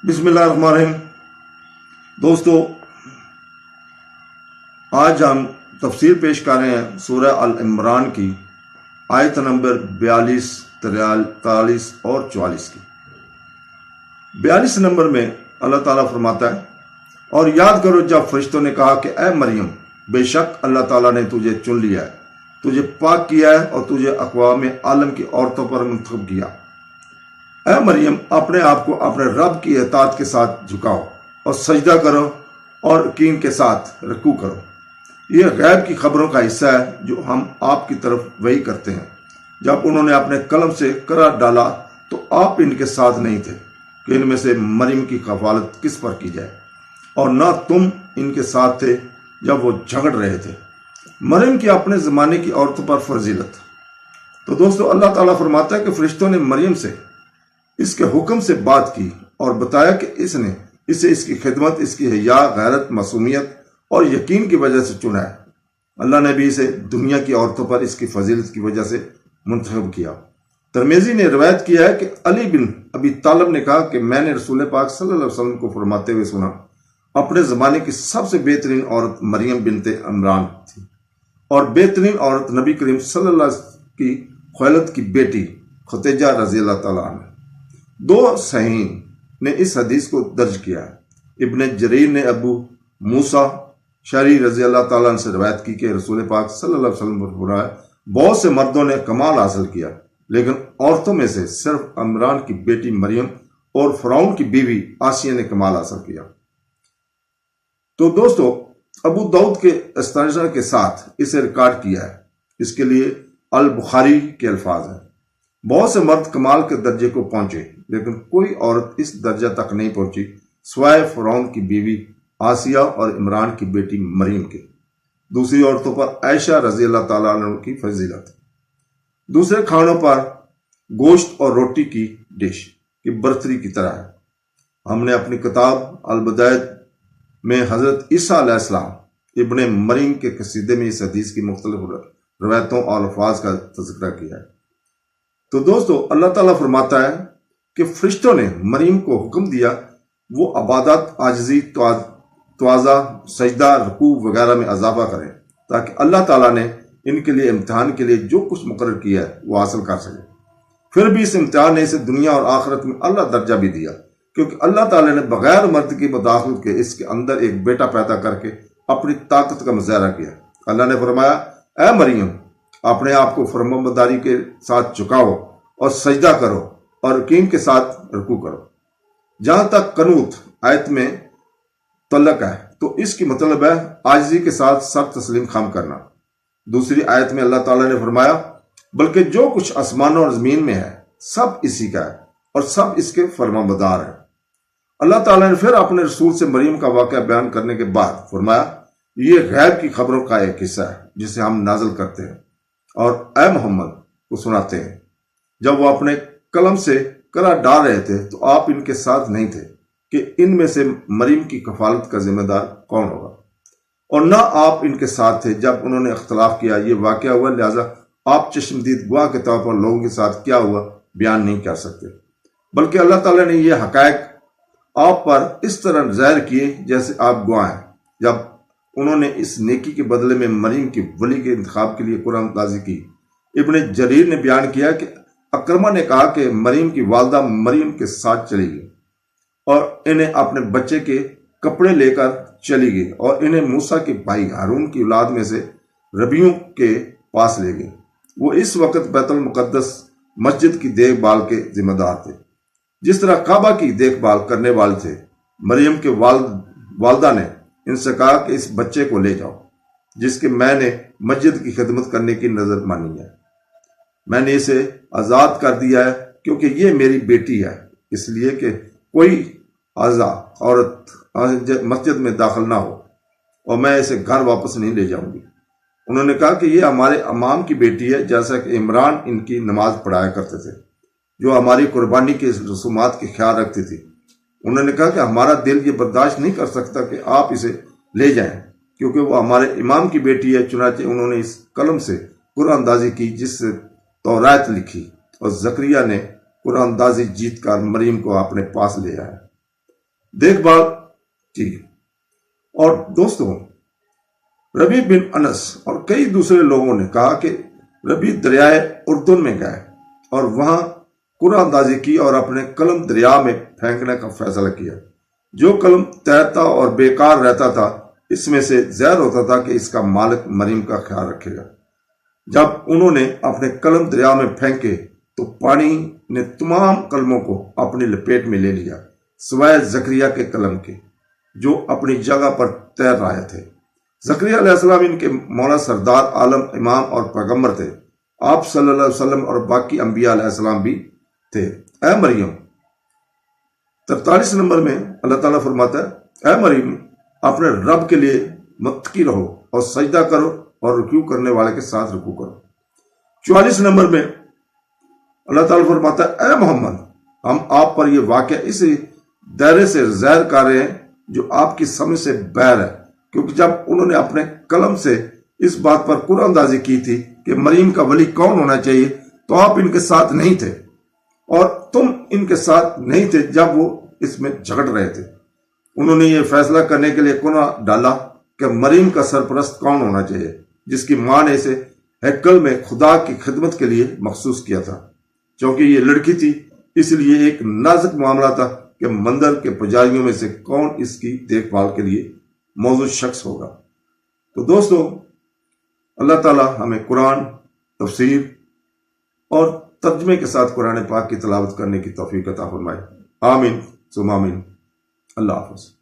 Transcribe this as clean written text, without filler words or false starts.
بسم اللہ الرحمن الرحیم۔ دوستو، آج ہم تفسیر پیش کر رہے ہیں سورہ ال-عمران کی آیت نمبر 42، 43 اور 44 کی۔ 42 نمبر میں اللہ تعالیٰ فرماتا ہے، اور یاد کرو جب فرشتوں نے کہا کہ اے مریم، بے شک اللہ تعالیٰ نے تجھے چن لیا ہے، تجھے پاک کیا ہے اور تجھے اقوام عالم کی عورتوں پر منتخب کیا۔ اے مریم، اپنے آپ کو اپنے رب کی اطاعت کے ساتھ جھکاؤ اور سجدہ کرو اور یقین کے ساتھ رکوع کرو۔ یہ غیب کی خبروں کا حصہ ہے جو ہم آپ کی طرف وحی کرتے ہیں۔ جب انہوں نے اپنے قلم سے قرار ڈالا تو آپ ان کے ساتھ نہیں تھے کہ ان میں سے مریم کی کفالت کس پر کی جائے، اور نہ تم ان کے ساتھ تھے جب وہ جھگڑ رہے تھے۔ مریم کی اپنے زمانے کی عورتوں پر فضیلت۔ تو دوستو، اللہ تعالیٰ فرماتا ہے کہ فرشتوں نے مریم سے اس کے حکم سے بات کی اور بتایا کہ اس نے اسے اس کی خدمت، اس کی حیا، غیرت، معصومیت اور یقین کی وجہ سے چنا ہے۔ اللہ نے بھی اسے دنیا کی عورتوں پر اس کی فضیلت کی وجہ سے منتخب کیا۔ ترمذی نے روایت کیا ہے کہ علی بن ابی طالب نے کہا کہ میں نے رسول پاک صلی اللہ علیہ وسلم کو فرماتے ہوئے سنا، اپنے زمانے کی سب سے بہترین عورت مریم بنت عمران تھی، اور بہترین عورت نبی کریم صلی اللہ علیہ وسلم کی خولت کی بیٹی خدیجہ رضی اللہ تعالیٰ عنہ۔ دو صحیحین نے اس حدیث کو درج کیا ہے۔ ابن جریر نے ابو موسیٰ شعری رضی اللہ تعالیٰ عنہ سے روایت کی کہ رسول پاک صلی اللہ علیہ وسلم پر فرمایا، بہت سے مردوں نے کمال حاصل کیا، لیکن عورتوں میں سے صرف عمران کی بیٹی مریم اور فرعون کی بیوی آسیہ نے کمال حاصل کیا۔ تو دوستو، ابو داؤد کے استنجا کے ساتھ اسے ریکارڈ کیا ہے۔ اس کے لیے البخاری کے الفاظ ہیں، بہت سے مرد کمال کے درجے کو پہنچے، لیکن کوئی عورت اس درجہ تک نہیں پہنچی سوائے فرعون کی بیوی آسیہ اور عمران کی بیٹی مریم کے۔ دوسری عورتوں پر عائشہ رضی اللہ تعالیٰ عنہ کی فضیلت۔ دوسرے کھانوں پر گوشت اور روٹی کی ڈش کی برتری کی طرح ہے۔ ہم نے اپنی کتاب البدایہ میں حضرت عیسیٰ علیہ السلام ابن مریم کے قصیدے میں اس حدیث کی مختلف روایتوں اور الفاظ کا تذکرہ کیا ہے۔ تو دوستو، اللہ تعالیٰ فرماتا ہے کہ فرشتوں نے مریم کو حکم دیا وہ عبادت، عاجزی، تواضع، سجدہ، رکوع وغیرہ میں اضافہ کریں، تاکہ اللہ تعالیٰ نے ان کے لیے امتحان کے لیے جو کچھ مقرر کیا ہے وہ حاصل کر سکے۔ پھر بھی اس امتحان نے اسے دنیا اور آخرت میں اعلیٰ درجہ بھی دیا، کیونکہ اللہ تعالیٰ نے بغیر مرد کی مداخلت کے اس کے اندر ایک بیٹا پیدا کر کے اپنی طاقت کا مظاہرہ کیا۔ اللہ نے فرمایا، اے مریم، اپنے آپ کو فرمانبرداری کے ساتھ جھکاؤ اور سجدہ کرو اور یقین کے ساتھ رکوع کرو۔ جہاں تک قنوت آیت میں تعلق ہے تو اس کی مطلب ہے عاجزی کے ساتھ سر تسلیم خم کرنا۔ دوسری آیت میں اللہ تعالیٰ نے فرمایا، بلکہ جو کچھ آسمانوں اور زمین میں ہے سب اسی کا ہے اور سب اس کے فرمانبردار ہیں۔ اللہ تعالیٰ نے پھر اپنے رسول سے مریم کا واقعہ بیان کرنے کے بعد فرمایا، یہ غیب کی خبروں کا ایک حصہ ہے جسے ہم نازل کرتے ہیں اور اے محمد کو سناتے ہیں۔ جب وہ اپنے قلم سے قرار ڈال رہے تھے تو آپ ان کے ساتھ نہیں تھے کہ ان میں سے مریم کی کفالت کا ذمہ دار کون ہوگا، اور نہ آپ ان کے ساتھ تھے جب انہوں نے اختلاف کیا۔ یہ واقعہ ہوا، لہذا آپ چشمدید گواہ کے طور پر لوگوں کے ساتھ کیا ہوا بیان نہیں کر سکتے، بلکہ اللہ تعالیٰ نے یہ حقائق آپ پر اس طرح ظاہر کیے جیسے آپ گواہ ہیں۔ جب انہوں نے اس نیکی کے بدلے میں مریم کی ولی کے انتخاب کے لیے قرآن تازی کی، ابن جریر نے بیان کیا کہ اکرمہ نے کہا کہ مریم کی والدہ مریم کے ساتھ چلی گئی اور انہیں اپنے بچے کے کپڑے لے کر چلی گئی، اور انہیں موسیٰ کے بھائی ہارون کی اولاد میں سے ربیوں کے پاس لے گئی۔ وہ اس وقت بیت المقدس مسجد کی دیکھ بھال کے ذمہ دار تھے، جس طرح کعبہ کی دیکھ بھال کرنے والے تھے۔ مریم کے والدہ نے ان سے کہا کہ اس بچے کو لے جاؤ، جس کے میں نے مسجد کی خدمت کرنے کی نظر مانی ہے۔ میں نے اسے آزاد کر دیا ہے کیونکہ یہ میری بیٹی ہے، اس لیے کہ کوئی عورت مسجد میں داخل نہ ہو، اور میں اسے گھر واپس نہیں لے جاؤں گی۔ انہوں نے کہا کہ یہ ہمارے امام کی بیٹی ہے، جیسا کہ عمران ان کی نماز پڑھایا کرتے تھے، جو ہماری قربانی کے رسومات کے خیال رکھتی تھی۔ انہوں نے کہا کہ ہمارا دل یہ برداشت نہیں کر سکتا کہ آپ اسے لے جائیں، کیونکہ وہ ہمارے امام کی بیٹی ہے۔ چنانچہ انہوں نے اس قلم سے قرآن اندازی کی جس سے تورات لکھی، اور زکریا نے قرآن اندازی جیت کر مریم کو اپنے پاس لے آیا۔ دیکھ بھال کی۔ اور دوستوں، ربیع بن انس اور کئی دوسرے لوگوں نے کہا کہ ربیع دریائے اردن میں گئے اور وہاں قرآن اندازی کی اور اپنے قلم دریا میں پھینکنے کا فیصلہ کیا۔ جو قلم تیرتا اور بیکار رہتا تھا، اس میں سے ظاہر ہوتا تھا کہ اس کا مالک مریم کا خیال رکھے گا۔ جب انہوں نے اپنے قلم دریا میں پھینکے تو پانی نے تمام قلموں کو اپنی لپیٹ میں لے لیا، سوائے زکریا کے قلم کے، جو اپنی جگہ پر تیر رہے تھے۔ زکریا علیہ السلام ان کے مولا سردار عالم امام اور پیغمبر تھے۔ آپ صلی اللہ علیہ وسلم اور باقی انبیاء علیہ السلام بھی تھے۔ اے مریم، 43 نمبر میں اللہ تعالیٰ فرماتا ہے، اے مریم، اپنے رب کے لیے متقی رہو اور سجدہ کرو اور رکوع کرنے والے کے ساتھ رکوع کرو۔ 44 نمبر میں اللہ تعالیٰ فرماتا ہے، اے محمد، ہم آپ پر یہ واقعہ اس دائرے سے ظاہر کر رہے ہیں جو آپ کی سمجھ سے باہر ہے، کیونکہ جب انہوں نے اپنے قلم سے اس بات پر قرآن اندازی کی تھی کہ مریم کا ولی کون ہونا چاہیے، تو آپ ان کے ساتھ نہیں تھے اور تم ان کے ساتھ نہیں تھے جب وہ اس میں جھگڑ رہے تھے۔ انہوں نے یہ فیصلہ کرنے کے لیے کنواں ڈالا کہ مریم کا سرپرست کون ہونا چاہیے، جس کی ماں نے اسے ہیکل میں خدا کی خدمت کے لیے مخصوص کیا تھا۔ چونکہ یہ لڑکی تھی، اس لیے ایک نازک معاملہ تھا کہ مندر کے پجاریوں میں سے کون اس کی دیکھ بھال کے لیے موزوں شخص ہوگا۔ تو دوستو، اللہ تعالیٰ ہمیں قرآن، تفسیر اور ترجمے کے ساتھ قرآن پاک کی تلاوت کرنے کی توفیق عطا فرمائے۔ آمین ثم آمین۔ اللہ حافظ۔